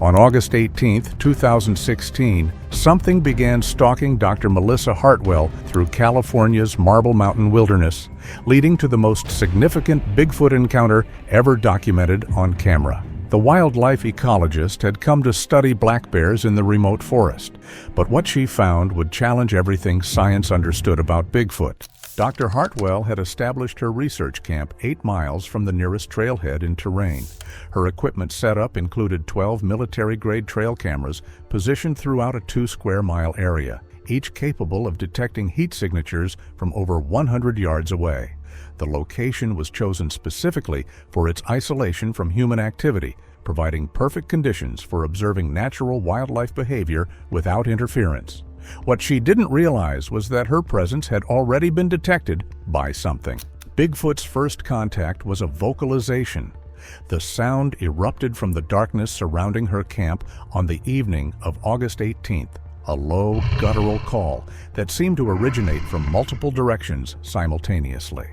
On August 18, 2016, something began stalking Dr. Melissa Hartwell through California's Marble Mountain wilderness, leading to the most significant Bigfoot encounter ever documented on camera. The wildlife ecologist had come to study black bears in the remote forest, but what she found would challenge everything science understood about Bigfoot. Dr. Hartwell had established her research camp 8 miles from the nearest trailhead in terrain. Her equipment setup included 12 military-grade trail cameras positioned throughout a 2-square-mile area, each capable of detecting heat signatures from over 100 yards away. The location was chosen specifically for its isolation from human activity, providing perfect conditions for observing natural wildlife behavior without interference. What she didn't realize was that her presence had already been detected by something. Bigfoot's first contact was a vocalization. The sound erupted from the darkness surrounding her camp on the evening of August 18th, a low, guttural call that seemed to originate from multiple directions simultaneously.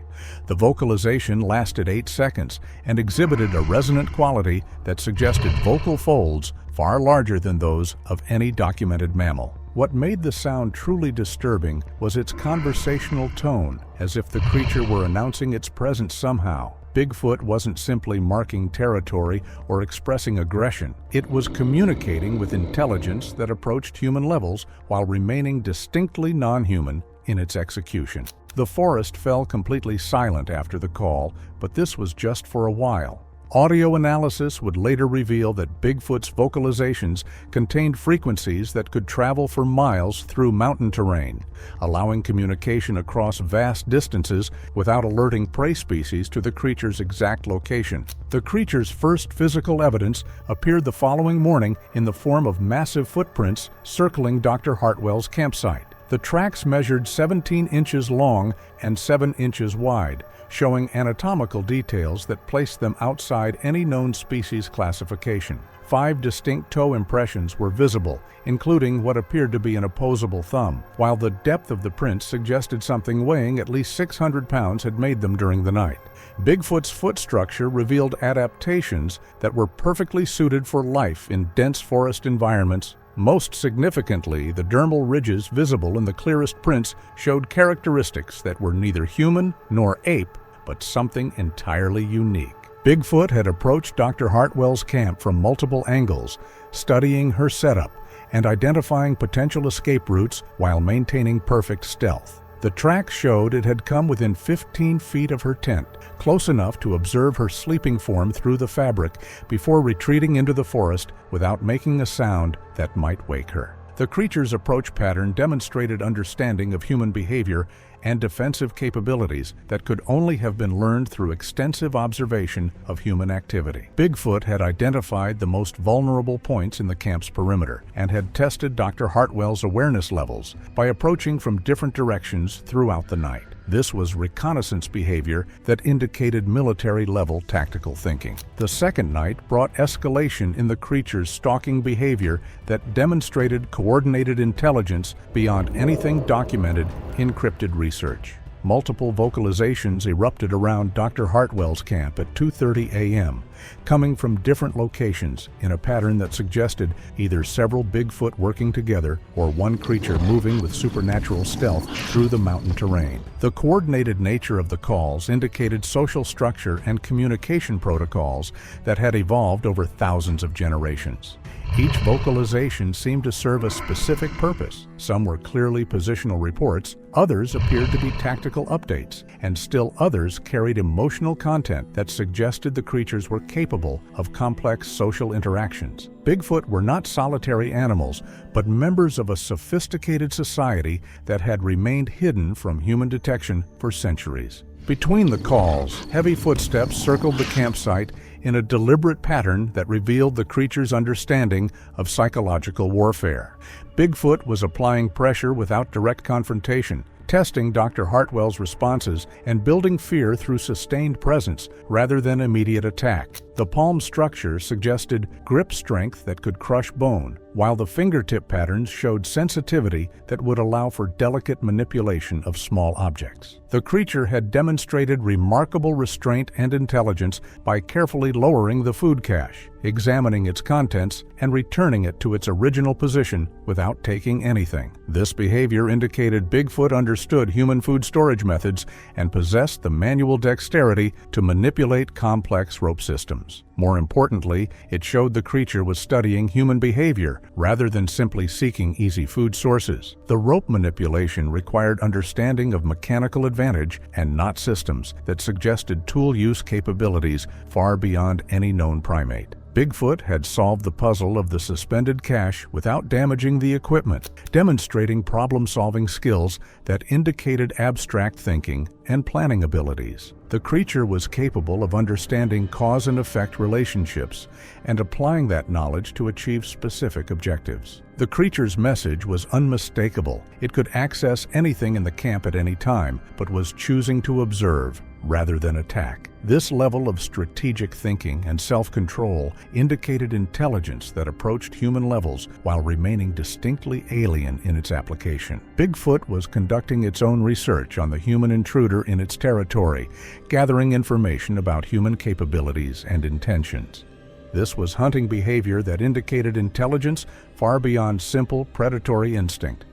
The vocalization lasted 8 seconds and exhibited a resonant quality that suggested vocal folds far larger than those of any documented mammal. What made the sound truly disturbing was its conversational tone, as if the creature were announcing its presence somehow. Bigfoot wasn't simply marking territory or expressing aggression. It was communicating with intelligence that approached human levels while remaining distinctly non-human in its execution. The forest fell completely silent after the call, but this was just for a while. Audio analysis would later reveal that Bigfoot's vocalizations contained frequencies that could travel for miles through mountain terrain, allowing communication across vast distances without alerting prey species to the creature's exact location. The creature's first physical evidence appeared the following morning in the form of massive footprints circling Dr. Hartwell's campsite. The tracks measured 17 inches long and 7 inches wide, showing anatomical details that placed them outside any known species classification. 5 distinct toe impressions were visible, including what appeared to be an opposable thumb, while the depth of the prints suggested something weighing at least 600 pounds had made them during the night. Bigfoot's foot structure revealed adaptations that were perfectly suited for life in dense forest environments. Most significantly, the dermal ridges visible in the clearest prints showed characteristics that were neither human nor ape, but something entirely unique. Bigfoot had approached Dr. Hartwell's camp from multiple angles, studying her setup and identifying potential escape routes while maintaining perfect stealth. The tracks showed it had come within 15 feet of her tent, close enough to observe her sleeping form through the fabric before retreating into the forest without making a sound that might wake her. The creature's approach pattern demonstrated understanding of human behavior and defensive capabilities that could only have been learned through extensive observation of human activity. Bigfoot had identified the most vulnerable points in the camp's perimeter and had tested Dr. Hartwell's awareness levels by approaching from different directions throughout the night. This was reconnaissance behavior that indicated military-level tactical thinking. The second night brought escalation in the creature's stalking behavior that demonstrated coordinated intelligence beyond anything documented in cryptid research. Multiple vocalizations erupted around Dr. Hartwell's camp at 2:30 a.m., coming from different locations in a pattern that suggested either several Bigfoot working together or one creature moving with supernatural stealth through the mountain terrain. The coordinated nature of the calls indicated social structure and communication protocols that had evolved over thousands of generations. Each vocalization seemed to serve a specific purpose. Some were clearly positional reports, others appeared to be tactical updates, and still others carried emotional content that suggested the creatures were capable of complex social interactions. Bigfoot were not solitary animals, but members of a sophisticated society that had remained hidden from human detection for centuries. Between the calls, heavy footsteps circled the campsite in a deliberate pattern that revealed the creature's understanding of psychological warfare. Bigfoot was applying pressure without direct confrontation, testing Dr. Hartwell's responses and building fear through sustained presence rather than immediate attack. The palm structure suggested grip strength that could crush bone, while the fingertip patterns showed sensitivity that would allow for delicate manipulation of small objects. The creature had demonstrated remarkable restraint and intelligence by carefully lowering the food cache, examining its contents and returning it to its original position without taking anything. This behavior indicated Bigfoot understood human food storage methods and possessed the manual dexterity to manipulate complex rope systems. More importantly, it showed the creature was studying human behavior rather than simply seeking easy food sources. The rope manipulation required understanding of mechanical advantage and not systems that suggested tool use capabilities far beyond any known primate. Bigfoot had solved the puzzle of the suspended cache without damaging the equipment, demonstrating problem-solving skills that indicated abstract thinking and planning abilities. The creature was capable of understanding cause and effect relationships and applying that knowledge to achieve specific objectives. The creature's message was unmistakable. It could access anything in the camp at any time, but was choosing to observe rather than attack. This level of strategic thinking and self-control indicated intelligence that approached human levels while remaining distinctly alien in its application. Bigfoot was conducting its own research on the human intruder in its territory, gathering information about human capabilities and intentions. This was hunting behavior that indicated intelligence far beyond simple predatory instinct.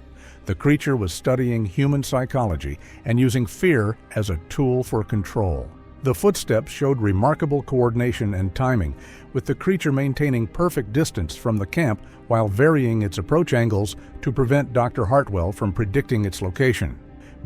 The creature was studying human psychology and using fear as a tool for control. The footsteps showed remarkable coordination and timing, with the creature maintaining perfect distance from the camp while varying its approach angles to prevent Dr. Hartwell from predicting its location.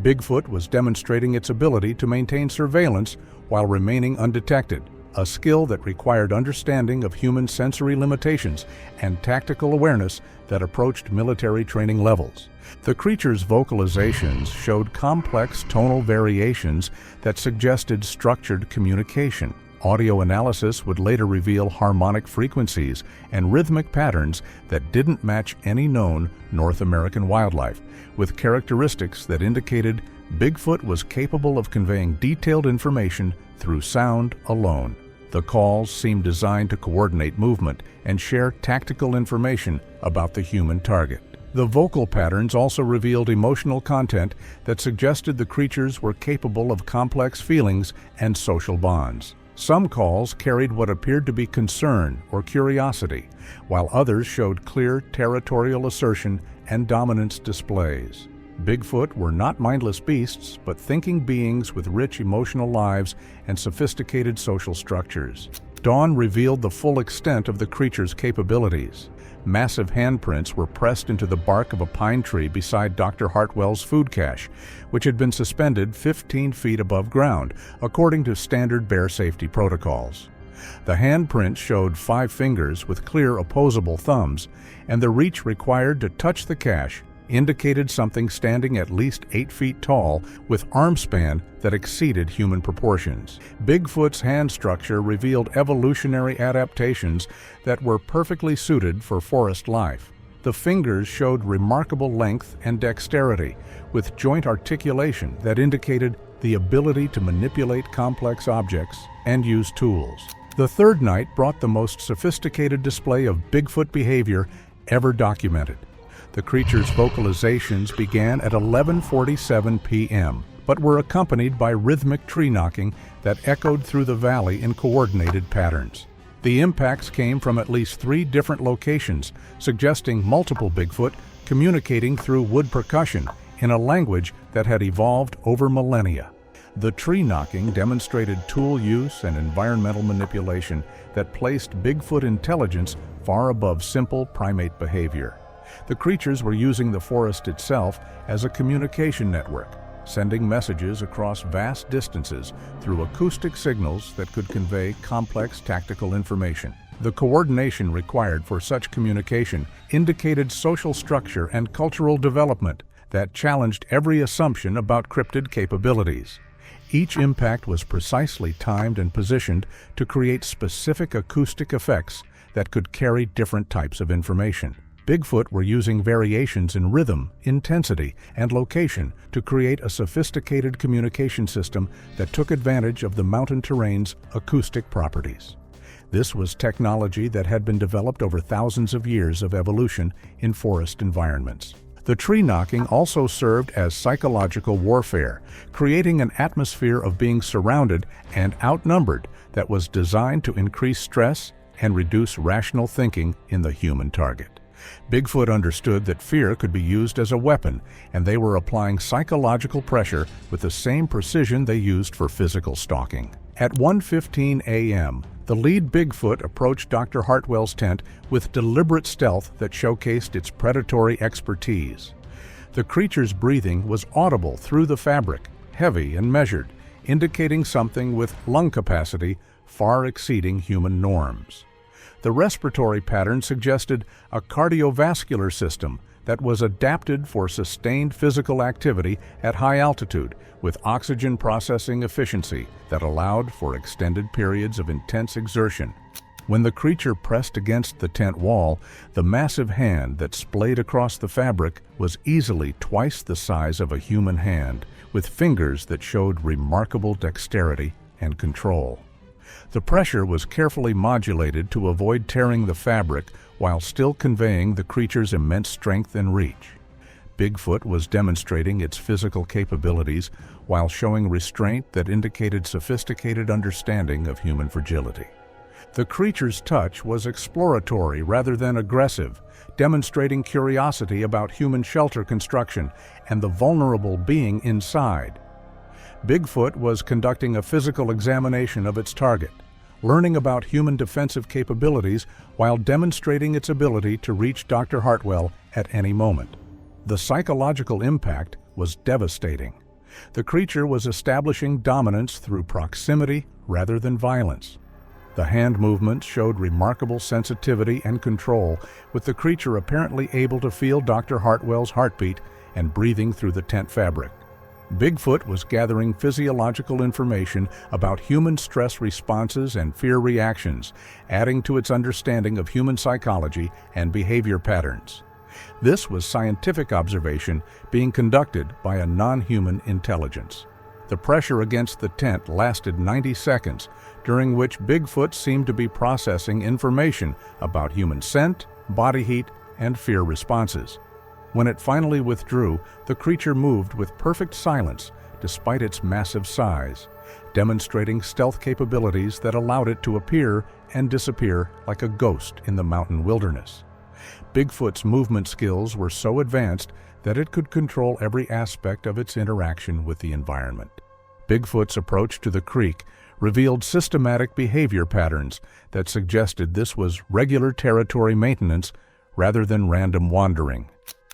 Bigfoot was demonstrating its ability to maintain surveillance while remaining undetected, a skill that required understanding of human sensory limitations and tactical awareness that approached military training levels. The creature's vocalizations showed complex tonal variations that suggested structured communication. Audio analysis would later reveal harmonic frequencies and rhythmic patterns that didn't match any known North American wildlife, with characteristics that indicated Bigfoot was capable of conveying detailed information through sound alone. The calls seemed designed to coordinate movement and share tactical information about the human target. The vocal patterns also revealed emotional content that suggested the creatures were capable of complex feelings and social bonds. Some calls carried what appeared to be concern or curiosity, while others showed clear territorial assertion and dominance displays. Bigfoot were not mindless beasts, but thinking beings with rich emotional lives and sophisticated social structures. Dawn revealed the full extent of the creature's capabilities. Massive handprints were pressed into the bark of a pine tree beside Dr. Hartwell's food cache, which had been suspended 15 feet above ground, according to standard bear safety protocols. The handprints showed 5 fingers with clear opposable thumbs, and the reach required to touch the cache indicated something standing at least 8 feet tall with arm span that exceeded human proportions. Bigfoot's hand structure revealed evolutionary adaptations that were perfectly suited for forest life. The fingers showed remarkable length and dexterity, with joint articulation that indicated the ability to manipulate complex objects and use tools. The third night brought the most sophisticated display of Bigfoot behavior ever documented. The creature's vocalizations began at 11:47 p.m., but were accompanied by rhythmic tree knocking that echoed through the valley in coordinated patterns. The impacts came from at least 3 different locations, suggesting multiple Bigfoot communicating through wood percussion in a language that had evolved over millennia. The tree knocking demonstrated tool use and environmental manipulation that placed Bigfoot intelligence far above simple primate behavior. The creatures were using the forest itself as a communication network, sending messages across vast distances through acoustic signals that could convey complex tactical information. The coordination required for such communication indicated social structure and cultural development that challenged every assumption about cryptid capabilities. Each impact was precisely timed and positioned to create specific acoustic effects that could carry different types of information. Bigfoot were using variations in rhythm, intensity, and location to create a sophisticated communication system that took advantage of the mountain terrain's acoustic properties. This was technology that had been developed over thousands of years of evolution in forest environments. The tree knocking also served as psychological warfare, creating an atmosphere of being surrounded and outnumbered that was designed to increase stress and reduce rational thinking in the human target. Bigfoot understood that fear could be used as a weapon, and they were applying psychological pressure with the same precision they used for physical stalking. At 1:15 a.m., the lead Bigfoot approached Dr. Hartwell's tent with deliberate stealth that showcased its predatory expertise. The creature's breathing was audible through the fabric, heavy and measured, indicating something with lung capacity far exceeding human norms. The respiratory pattern suggested a cardiovascular system that was adapted for sustained physical activity at high altitude, with oxygen processing efficiency that allowed for extended periods of intense exertion. When the creature pressed against the tent wall, the massive hand that splayed across the fabric was easily twice the size of a human hand, with fingers that showed remarkable dexterity and control. The pressure was carefully modulated to avoid tearing the fabric while still conveying the creature's immense strength and reach. Bigfoot was demonstrating its physical capabilities while showing restraint that indicated sophisticated understanding of human fragility. The creature's touch was exploratory rather than aggressive, demonstrating curiosity about human shelter construction and the vulnerable being inside. Bigfoot was conducting a physical examination of its target, learning about human defensive capabilities while demonstrating its ability to reach Dr. Hartwell at any moment. The psychological impact was devastating. The creature was establishing dominance through proximity rather than violence. The hand movements showed remarkable sensitivity and control, with the creature apparently able to feel Dr. Hartwell's heartbeat and breathing through the tent fabric. Bigfoot was gathering physiological information about human stress responses and fear reactions, adding to its understanding of human psychology and behavior patterns. This was scientific observation being conducted by a non-human intelligence. The pressure against the tent lasted 90 seconds, during which Bigfoot seemed to be processing information about human scent, body heat, and fear responses. When it finally withdrew, the creature moved with perfect silence despite its massive size, demonstrating stealth capabilities that allowed it to appear and disappear like a ghost in the mountain wilderness. Bigfoot's movement skills were so advanced that it could control every aspect of its interaction with the environment. Bigfoot's approach to the creek revealed systematic behavior patterns that suggested this was regular territory maintenance rather than random wandering.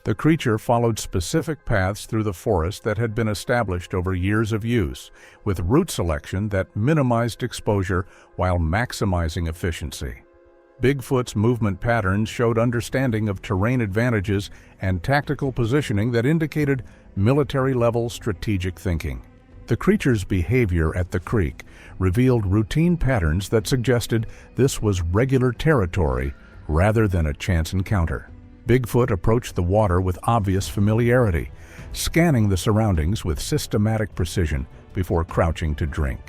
The creature followed specific paths through the forest that had been established over years of use, with route selection that minimized exposure while maximizing efficiency. Bigfoot's movement patterns showed understanding of terrain advantages and tactical positioning that indicated military-level strategic thinking. The creature's behavior at the creek revealed routine patterns that suggested this was regular territory rather than a chance encounter. Bigfoot approached the water with obvious familiarity, scanning the surroundings with systematic precision before crouching to drink.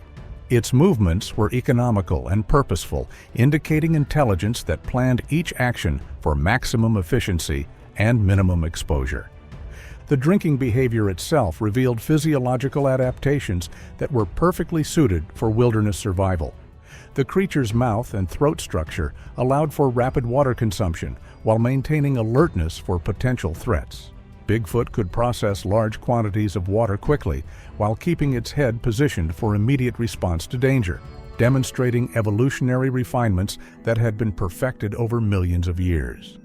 Its movements were economical and purposeful, indicating intelligence that planned each action for maximum efficiency and minimum exposure. The drinking behavior itself revealed physiological adaptations that were perfectly suited for wilderness survival. The creature's mouth and throat structure allowed for rapid water consumption while maintaining alertness for potential threats. Bigfoot could process large quantities of water quickly while keeping its head positioned for immediate response to danger, demonstrating evolutionary refinements that had been perfected over millions of years.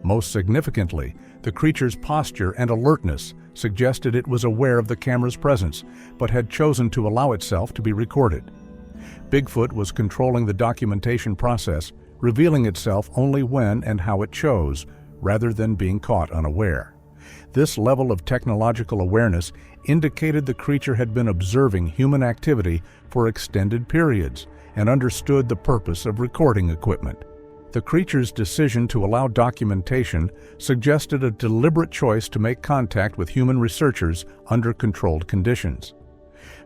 Most significantly, the creature's posture and alertness suggested it was aware of the camera's presence, but had chosen to allow itself to be recorded. Bigfoot was controlling the documentation process, revealing itself only when and how it chose, rather than being caught unaware. This level of technological awareness indicated the creature had been observing human activity for extended periods and understood the purpose of recording equipment. The creature's decision to allow documentation suggested a deliberate choice to make contact with human researchers under controlled conditions.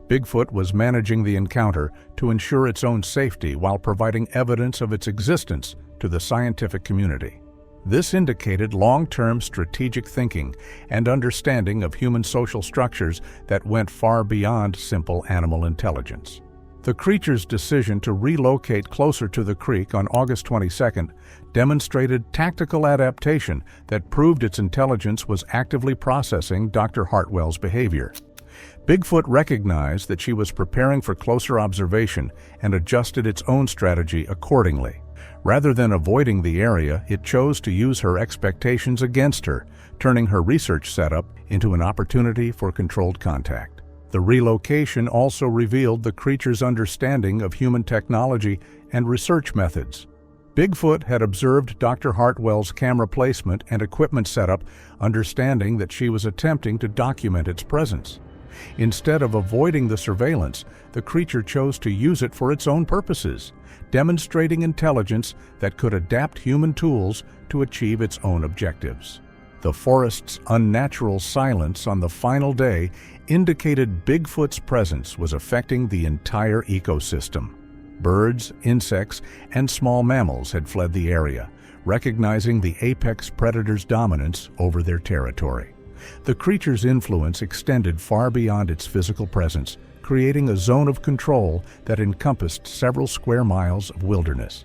Bigfoot was managing the encounter to ensure its own safety while providing evidence of its existence to the scientific community. This indicated long-term strategic thinking and understanding of human social structures that went far beyond simple animal intelligence. The creature's decision to relocate closer to the creek on August 22nd demonstrated tactical adaptation that proved its intelligence was actively processing Dr. Hartwell's behavior. Bigfoot recognized that she was preparing for closer observation and adjusted its own strategy accordingly. Rather than avoiding the area, it chose to use her expectations against her, turning her research setup into an opportunity for controlled contact. The relocation also revealed the creature's understanding of human technology and research methods. Bigfoot had observed Dr. Hartwell's camera placement and equipment setup, understanding that she was attempting to document its presence. Instead of avoiding the surveillance, the creature chose to use it for its own purposes, demonstrating intelligence that could adapt human tools to achieve its own objectives. The forest's unnatural silence on the final day indicated Bigfoot's presence was affecting the entire ecosystem. Birds, insects, and small mammals had fled the area, recognizing the apex predator's dominance over their territory. The creature's influence extended far beyond its physical presence, creating a zone of control that encompassed several square miles of wilderness.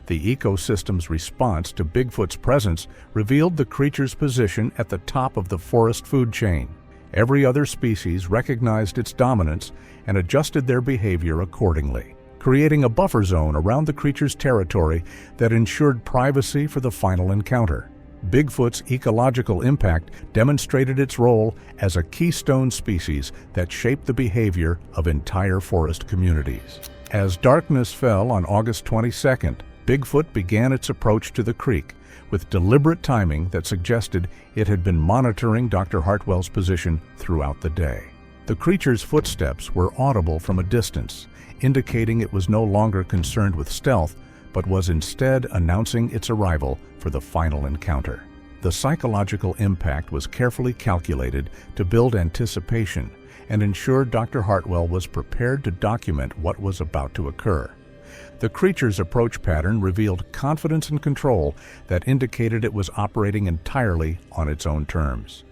The ecosystem's response to Bigfoot's presence revealed the creature's position at the top of the forest food chain. Every other species recognized its dominance and adjusted their behavior accordingly, creating a buffer zone around the creature's territory that ensured privacy for the final encounter. Bigfoot's ecological impact demonstrated its role as a keystone species that shaped the behavior of entire forest communities. As darkness fell on August 22nd, Bigfoot began its approach to the creek, with deliberate timing that suggested it had been monitoring Dr. Hartwell's position throughout the day. The creature's footsteps were audible from a distance, indicating it was no longer concerned with stealth, but was instead announcing its arrival for the final encounter. The psychological impact was carefully calculated to build anticipation and ensure Dr. Hartwell was prepared to document what was about to occur. The creature's approach pattern revealed confidence and control that indicated it was operating entirely on its own terms.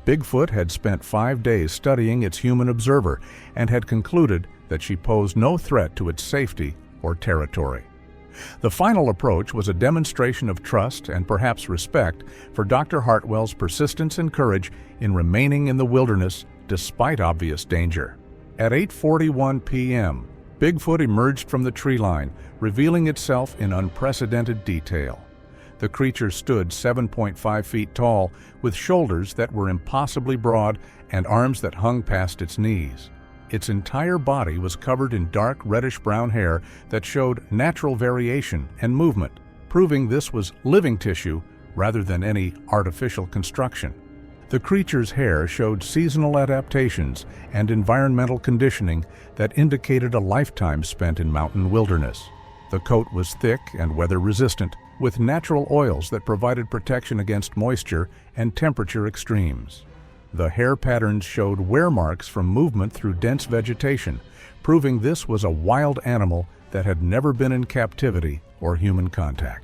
Bigfoot had spent 5 days studying its human observer and had concluded that she posed no threat to its safety or territory. The final approach was a demonstration of trust and perhaps respect for Dr. Hartwell's persistence and courage in remaining in the wilderness despite obvious danger. At 8:41 p.m., Bigfoot emerged from the tree line, revealing itself in unprecedented detail. The creature stood 7.5 feet tall, with shoulders that were impossibly broad and arms that hung past its knees. Its entire body was covered in dark reddish-brown hair that showed natural variation and movement, proving this was living tissue rather than any artificial construction. The creature's hair showed seasonal adaptations and environmental conditioning that indicated a lifetime spent in mountain wilderness. The coat was thick and weather-resistant, with natural oils that provided protection against moisture and temperature extremes. The hair patterns showed wear marks from movement through dense vegetation, proving this was a wild animal that had never been in captivity or human contact.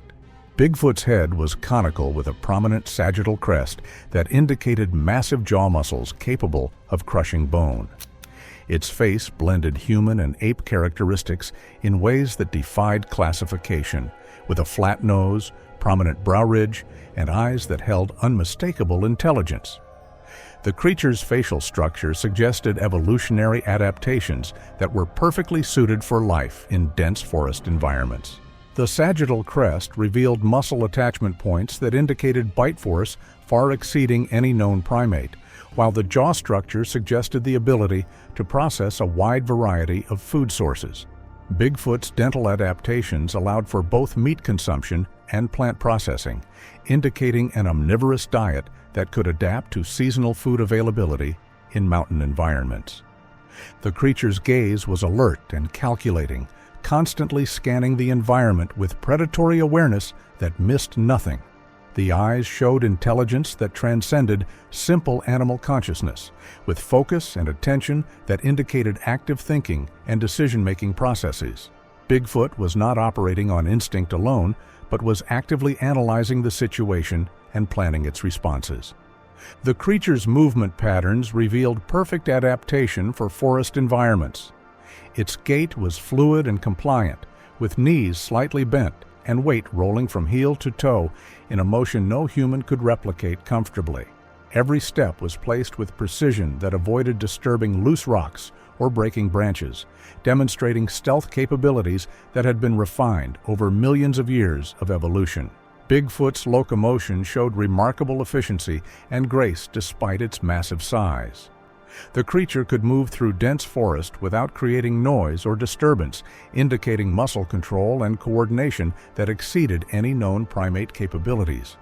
Bigfoot's head was conical with a prominent sagittal crest that indicated massive jaw muscles capable of crushing bone. Its face blended human and ape characteristics in ways that defied classification, with a flat nose, prominent brow ridge, and eyes that held unmistakable intelligence. The creature's facial structure suggested evolutionary adaptations that were perfectly suited for life in dense forest environments. The sagittal crest revealed muscle attachment points that indicated bite force far exceeding any known primate, while the jaw structure suggested the ability to process a wide variety of food sources. Bigfoot's dental adaptations allowed for both meat consumption and plant processing, indicating an omnivorous diet that could adapt to seasonal food availability in mountain environments. The creature's gaze was alert and calculating, constantly scanning the environment with predatory awareness that missed nothing. The eyes showed intelligence that transcended simple animal consciousness, with focus and attention that indicated active thinking and decision-making processes. Bigfoot was not operating on instinct alone, but was actively analyzing the situation and planning its responses. The creature's movement patterns revealed perfect adaptation for forest environments. Its gait was fluid and compliant, with knees slightly bent and weight rolling from heel to toe in a motion no human could replicate comfortably. Every step was placed with precision that avoided disturbing loose rocks or breaking branches, demonstrating stealth capabilities that had been refined over millions of years of evolution. Bigfoot's locomotion showed remarkable efficiency and grace despite its massive size. The creature could move through dense forest without creating noise or disturbance, indicating muscle control and coordination that exceeded any known primate capabilities.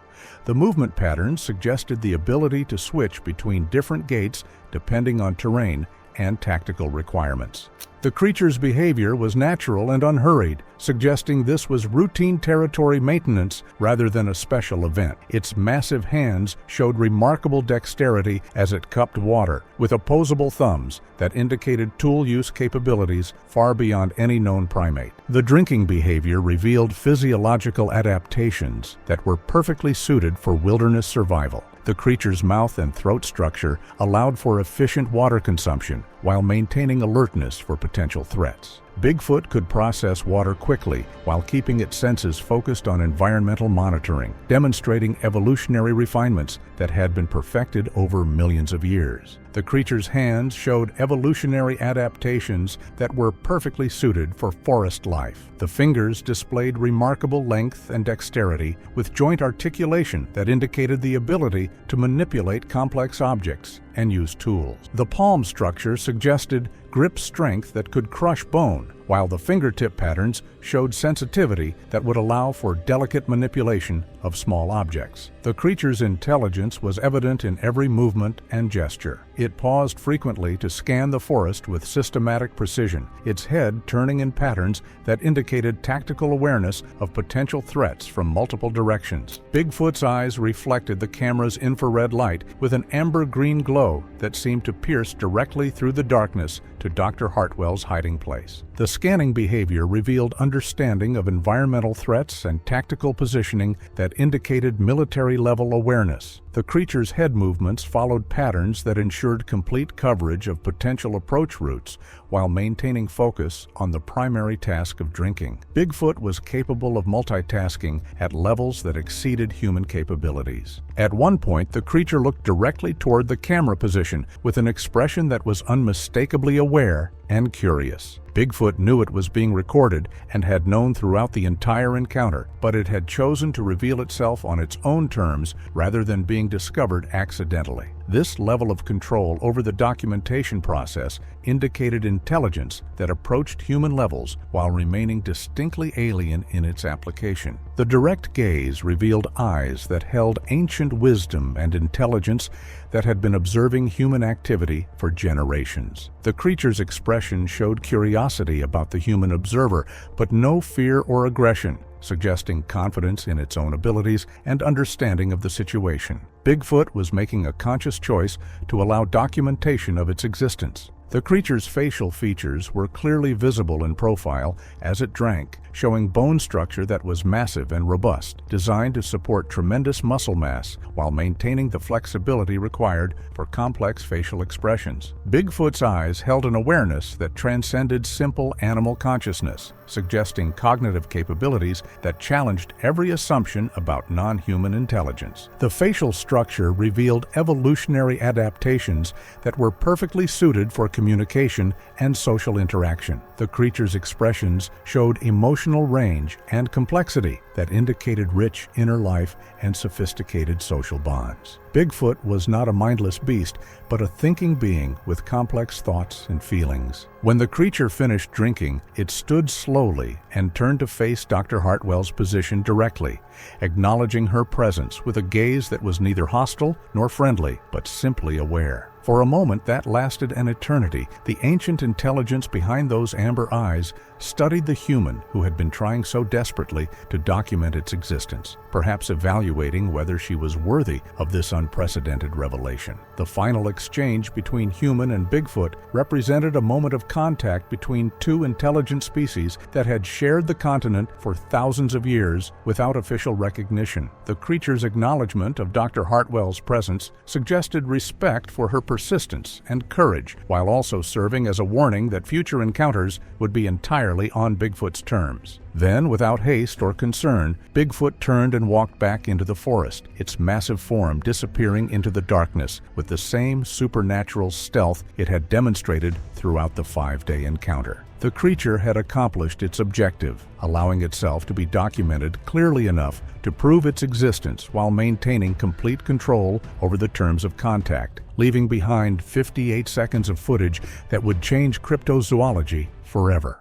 The movement patterns suggested the ability to switch between different gaits depending on terrain and tactical requirements. The creature's behavior was natural and unhurried, suggesting this was routine territory maintenance rather than a special event. Its massive hands showed remarkable dexterity as it cupped water, with opposable thumbs that indicated tool use capabilities far beyond any known primate. The drinking behavior revealed physiological adaptations that were perfectly suited for wilderness survival. The creature's mouth and throat structure allowed for efficient water consumption while maintaining alertness for potential threats. Bigfoot could process water quickly while keeping its senses focused on environmental monitoring, demonstrating evolutionary refinements that had been perfected over millions of years. The creature's hands showed evolutionary adaptations that were perfectly suited for forest life. The fingers displayed remarkable length and dexterity, with joint articulation that indicated the ability to manipulate complex objects and use tools. The palm structure suggested grip strength that could crush bone, while the fingertip patterns showed sensitivity that would allow for delicate manipulation of small objects. The creature's intelligence was evident in every movement and gesture. It paused frequently to scan the forest with systematic precision, its head turning in patterns that indicated tactical awareness of potential threats from multiple directions. Bigfoot's eyes reflected the camera's infrared light with an amber-green glow that seemed to pierce directly through the darkness to Dr. Hartwell's hiding place. The scanning behavior revealed understanding of environmental threats and tactical positioning that indicated military-level awareness. The creature's head movements followed patterns that ensured complete coverage of potential approach routes while maintaining focus on the primary task of drinking. Bigfoot was capable of multitasking at levels that exceeded human capabilities. At one point, the creature looked directly toward the camera position with an expression that was unmistakably aware and curious. Bigfoot knew it was being recorded and had known throughout the entire encounter, but it had chosen to reveal itself on its own terms rather than being discovered accidentally. This level of control over the documentation process indicated intelligence that approached human levels while remaining distinctly alien in its application. The direct gaze revealed eyes that held ancient wisdom and intelligence that had been observing human activity for generations. The creature's expression showed curiosity about the human observer, but no fear or aggression, suggesting confidence in its own abilities and understanding of the situation. Bigfoot was making a conscious choice to allow documentation of its existence. The creature's facial features were clearly visible in profile as it drank, showing bone structure that was massive and robust, designed to support tremendous muscle mass while maintaining the flexibility required for complex facial expressions. Bigfoot's eyes held an awareness that transcended simple animal consciousness, suggesting cognitive capabilities that challenged every assumption about non-human intelligence. The facial structure revealed evolutionary adaptations that were perfectly suited for communication and social interaction. The creature's expressions showed emotional range and complexity that indicated rich inner life and sophisticated social bonds. Bigfoot was not a mindless beast, but a thinking being with complex thoughts and feelings. When the creature finished drinking, it stood slowly and turned to face Dr. Hartwell's position directly, acknowledging her presence with a gaze that was neither hostile nor friendly, but simply aware. For a moment that lasted an eternity, the ancient intelligence behind those amber eyes studied the human who had been trying so desperately to document its existence, perhaps evaluating whether she was worthy of this unprecedented revelation. The final exchange between human and Bigfoot represented a moment of contact between two intelligent species that had shared the continent for thousands of years without official recognition. The creature's acknowledgement of Dr. Hartwell's presence suggested respect for her persistence and courage, while also serving as a warning that future encounters would be entirely on Bigfoot's terms. Then, without haste or concern, Bigfoot turned and walked back into the forest, its massive form disappearing into the darkness with the same supernatural stealth it had demonstrated throughout the 5-day encounter. The creature had accomplished its objective, allowing itself to be documented clearly enough to prove its existence while maintaining complete control over the terms of contact, leaving behind 58 seconds of footage that would change cryptozoology forever.